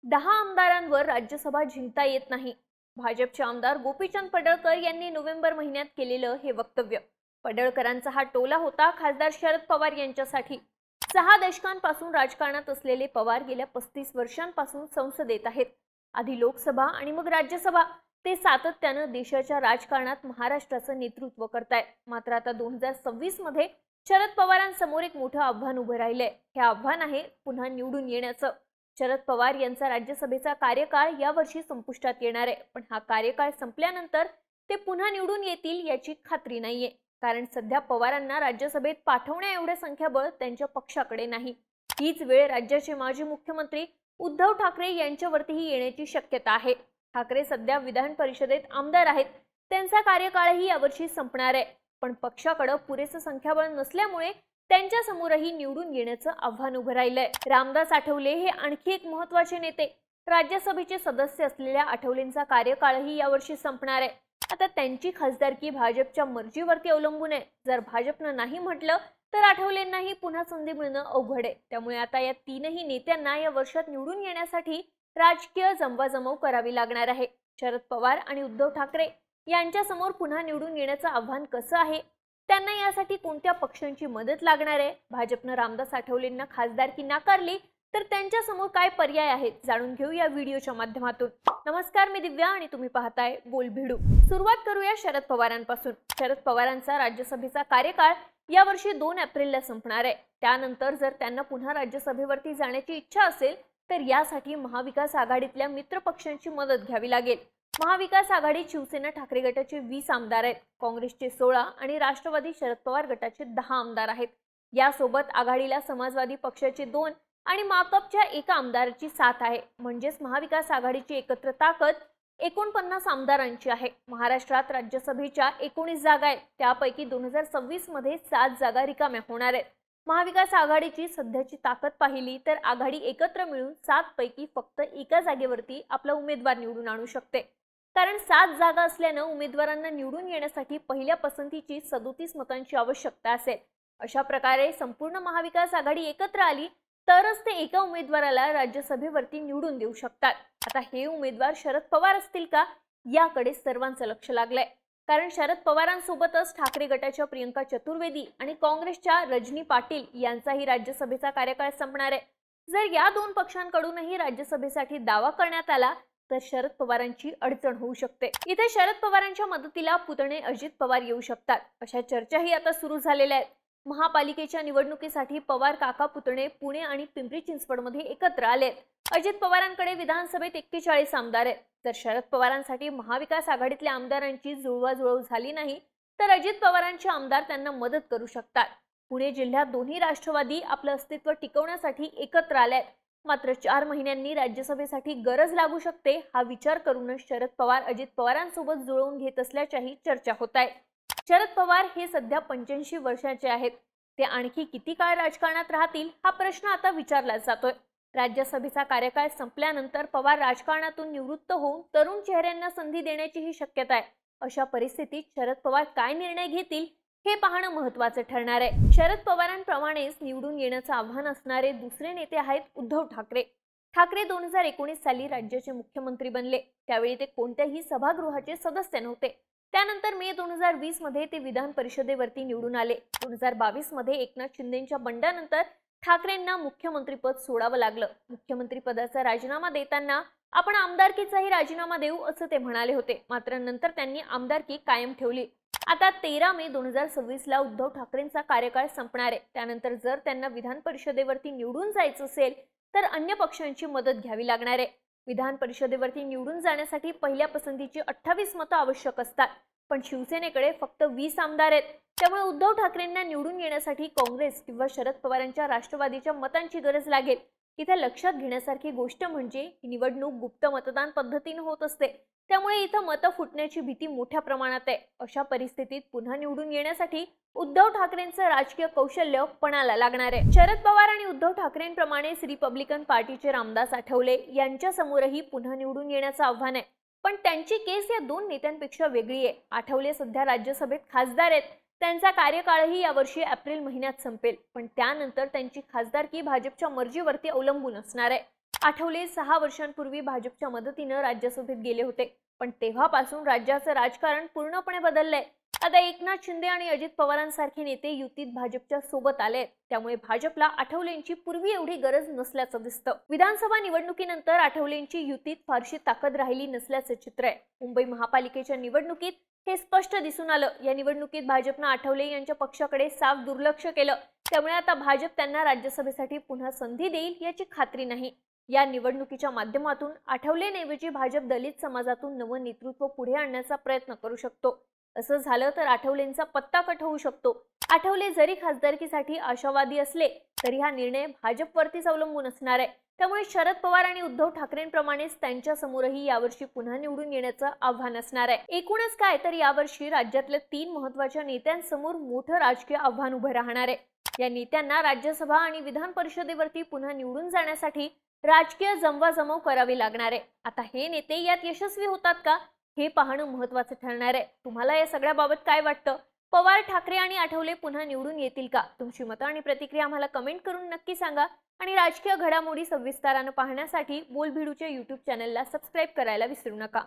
10 आमदारांवर राज्यसभा जिंकता येत नाही. भाजपचे आमदार गोपीचंद पडळकर यांनी नोव्हेंबर महिन्यात केलेलं हे वक्तव्य. पडळकरांचा हा टोला होता खासदार शरद पवार यांच्यासाठी. 6 दशकांपासून राजकारणात असलेले पवार गेल्या 35 वर्षांपासून संसदेत आहेत. आधी लोकसभा आणि मग राज्यसभा. ते सातत्यानं देशाच्या राजकारणात महाराष्ट्राचं नेतृत्व करतायत. मात्र आता 2026 मध्ये शरद पवारांसमोर एक मोठं आव्हान उभं राहिलंय. हे आव्हान आहे पुन्हा निवडून येण्याचं. शरद पवार यांचा राज्यसभेचा कार्यकाळ यावर्षी संपुष्टात येणार आहे. पण हा कार्यकाळ संपल्यानंतर ते पुन्हा निवडून येतील याची खात्री नाहीये. कारण सध्या पवारांना राज्यसभेत पाठवण्या एवढे संख्याबळ त्यांच्या पक्षाकडे नाही. हीच वेळ राज्याचे माजी मुख्यमंत्री उद्धव ठाकरे यांच्यावरतीही येण्याची शक्यता आहे. ठाकरे सध्या विधान परिषदेत आमदार आहेत. त्यांचा कार्यकाळही यावर्षी संपणार आहे. पण पक्षाकडे पुरेसं संख्याबळ नसल्यामुळे त्यांच्या समोरही निवडून येण्याचं आव्हान उभं राहिलंय. रामदास आठवले हे आणखी एक महत्त्वाचे नेते. राज्यसभेचे सदस्य असलेल्या आठवलेंचा कार्यकाळही यावर्षी संपणार आहे. आता त्यांची खासदारकी भाजपच्या मर्जीवरती अवलंबून आहे. जर भाजपनं नाही म्हटलं तर आठवलेंनाही पुन्हा संधी मिळणं अवघड आहे. त्यामुळे आता या तीनही नेत्यांना या वर्षात निवडून येण्यासाठी राजकीय जमवाजमव करावी लागणार आहे. शरद पवार आणि उद्धव ठाकरे यांच्या समोर पुन्हा निवडून येण्याचं आव्हान कसं आहे? त्यांना यासाठी कोणत्या पक्षांची मदत लागणार आहे? भाजपनं रामदास आठवलेंना खासदारकी नाकारली तर त्यांच्या समोर काय पर्याय आहेत? जाणून घेऊ या व्हिडिओच्या माध्यमातून. नमस्कार, मी दिव्या आणि तुम्ही पाहताय बोलभिडू. सुरुवात करूया शरद पवारांपासून. शरद पवारांचा राज्यसभेचा कार्यकाळ यावर्षी 2 एप्रिलला संपणार आहे. त्यानंतर जर त्यांना पुन्हा राज्यसभेवरती जाण्याची इच्छा असेल तर यासाठी महाविकास आघाडीतल्या मित्र पक्षांची मदत घ्यावी लागेल. महाविकास आघाडीत शिवसेना ठाकरे गटाचे 20 आमदार आहेत. काँग्रेसचे 16 आणि राष्ट्रवादी शरद पवार गटाचे 10 आमदार आहेत. यासोबत आघाडीला समाजवादी पक्षाचे 2 आणि माकपच्या 1 आमदाराची साथ आहे. म्हणजेच महाविकास आघाडीची एकत्र ताकद 49 आमदारांची आहे. महाराष्ट्रात राज्यसभेच्या 19 जागा आहेत. त्यापैकी 2026 मध्ये 7 जागा रिकाम्या होणार आहेत. महाविकास आघाडीची सध्याची ताकद पाहिली तर आघाडी एकत्र मिळून 7 पैकी फक्त 1 जागेवरती आपला उमेदवार निवडून आणू शकते. कारण 7 जागा असल्यानं उमेदवारांना निवडून येण्यासाठी पहिल्या पसंतीची 37 मतांची आवश्यकता असेल. अशा प्रकारे संपूर्ण महाविकास आघाडी एकत्र आली तरच ते एका उमेदवाराला राज्यसभेवरती निवडून देऊ शकतात. आता हे उमेदवार शरद पवार असतील का, याकडे सर्वांचं लक्ष लागलंय. कारण शरद पवारांसोबतच ठाकरे गटाच्या प्रियंका चतुर्वेदी आणि काँग्रेसच्या रजनी पाटील यांचाही राज्यसभेचा कार्यकाळ संपणार आहे. जर या 2 पक्षांकडूनही राज्यसभेसाठी दावा करण्यात आला तर शरद पवारांची अडचण होऊ शकते. इथे शरद पवारांच्या मदतीला पुतणे अजित पवार येऊ शकतात, अशा चर्चाही आता सुरू झालेल्या आहेत. महापालिकेच्या निवडणुकीसाठी पवार काका पुतणे पुणे आणि पिंपरी चिंचवडमध्ये एकत्र आलेत. अजित पवारांकडे विधानसभेत 41 आमदार आहेत. जर शरद पवारांसाठी महाविकास आघाडीतल्या आमदारांची जुळवाजुळव झाली नाही तर अजित पवारांचे आमदार त्यांना मदत करू शकतात. पुणे जिल्ह्यात दोन्ही राष्ट्रवादी आपलं अस्तित्व टिकवण्यासाठी एकत्र आलेत. मात्र 4 महिन्यांनी राज्यसभेसाठी गरज लागू शकते. हा विचार करूनच शरद पवार अजित पवारांसोबत जुळवून घेत असल्याच्याही चर्चा होत आहेत. शरद पवार हे सध्या 85 वर्षांचे आहेत. ते आणखी किती काळ राजकारणात राहतील हा प्रश्न आता विचारला जातोय. राज्यसभेचा कार्यकाळ संपल्यानंतर पवार राजकारणातून निवृत्त होऊन तरुण चेहऱ्यांना संधी देण्याचीही शक्यता आहे. अशा परिस्थितीत शरद पवार काय निर्णय घेतील हे पाहणं महत्त्वाचं ठरणार आहे. शरद पवारांप्रमाणेच निवडून येण्याचं आव्हान असणारे दुसरे नेते आहेत उद्धव ठाकरे. ठाकरे 2019 साली राज्याचे मुख्यमंत्री बनले. त्यावेळी ते कोणत्याही सभागृहाचे सदस्य नव्हते. त्यानंतर मे 2020 मध्ये ते विधान परिषदेवरती निवडून आले. 2022 मध्ये एकनाथ शिंदेंच्या बंडानंतर ठाकरेंना मुख्यमंत्रीपद सोडावं लागलं. मुख्यमंत्री पदाचा राजीनामा देताना आपण आमदारकीचाही राजीनामा देऊ असं ते म्हणाले होते. मात्र नंतर त्यांनी आमदारकी कायम ठेवली. आता 13 मे 2026 ला उद्धव ठाकरेंचा कार्यकाळ संपणार आहे. त्यानंतर जर त्यांना विधान परिषदेवरती निवडून जायचं असेल तर अन्य पक्षांची मदत घ्यावी लागणार आहे. विधान परिषदेवरती निवडून जाण्यासाठी पहिल्या पसंतीची 28 मतं आवश्यक असतात. पण शिवसेनेकडे फक्त 20 आमदार आहेत. त्यामुळे उद्धव ठाकरेंना निवडून येण्यासाठी काँग्रेस किंवा शरद पवारांच्या राष्ट्रवादीच्या मतांची गरज लागेल. इथे लक्षात घेण्यासारखी गोष्ट म्हणजे ही निवडणूक गुप्त मतदान पद्धतीने होत असते. त्यामुळे इथं मतं फुटण्याची भीती मोठ्या प्रमाणात आहे. अशा परिस्थितीत पुन्हा निवडून येण्यासाठी उद्धव ठाकरेंचं राजकीय कौशल्य पणाला लागणार आहे. शरद पवार आणि उद्धव ठाकरेंप्रमाणेच रिपब्लिकन पार्टीचे रामदास आठवले यांच्या समोरही पुन्हा निवडून येण्याचं आव्हान आहे. पण त्यांची केस या 2 नेत्यांपेक्षा वेगळी आहे. आठवले सध्या राज्यसभेत खासदार आहेत. त्यांचा कार्यकाळही यावर्षी एप्रिल महिन्यात संपेल. पण त्यानंतर त्यांची खासदारकी भाजपच्या मर्जीवरती अवलंबून असणार आहे. आठवले 6 वर्षांपूर्वी भाजपच्या मदतीनं राज्यसभेत गेले होते, पण तेव्हापासून राज्याचं राजकारण पूर्णपणे बदललंय. आता एकनाथ शिंदे आणि अजित पवारांसारखे नेते युतीत भाजपच्या सोबत आले, त्यामुळे भाजपला आठवलेंची पूर्वी एवढी गरज नसल्याचं दिसतं. विधानसभा निवडणुकीनंतर आठवलेंची युतीत फारशी ताकद राहिली नसल्याचं चित्र आहे. मुंबई महापालिकेच्या निवडणुकीत हे स्पष्ट दिसून आलं. या निवडणुकीत भाजपनं आठवले यांच्या पक्षाकडे साफ दुर्लक्ष केलं, त्यामुळे आता भाजप त्यांना राज्यसभेसाठी पुन्हा संधी देईल याची खात्री नाही. या निवडणुकीच्या माध्यमातून आठवलेंऐवजी भाजप दलित समाजातून नवं नेतृत्व पुढे आणण्याचा प्रयत्न करू शकतो. असं झालं तर आठवलेंचा पत्ता कट होऊ शकतो. आठवले जरी खासदारकीसाठी आशावादी असले तरी हा निर्णय भाजपवरतीच अवलंबून असणार आहे. त्यामुळे शरद पवार आणि उद्धव ठाकरेंप्रमाणेच त्यांच्या समोरही यावर्षी पुन्हा निवडून येण्याचं आव्हान असणार आहे. एकूणच काय तर यावर्षी राज्यातल्या 3 महत्त्वाच्या नेत्यांसमोर मोठं राजकीय आव्हान उभं राहणार आहे. या नेत्यांना राज्यसभा आणि विधान परिषदेवरती पुन्हा निवडून जाण्यासाठी राजकीय जमवाजमव करावी लागणार आहे. आता हे नेते यात यशस्वी होतात का हे पाहणं महत्त्वाचं ठरणार आहे. तुम्हाला या सगळ्याबाबत काय वाटतं? पवार, ठाकरे आणि आठवले पुन्हा निवडून येतील का? तुमची मतं आणि प्रतिक्रिया आम्हाला कमेंट करून नक्की सांगा आणि राजकीय घडामोडी सविस्तरानं पाहण्यासाठी बोलबिडूच्या YouTube चॅनलला सबस्क्राईब करायला विसरू नका.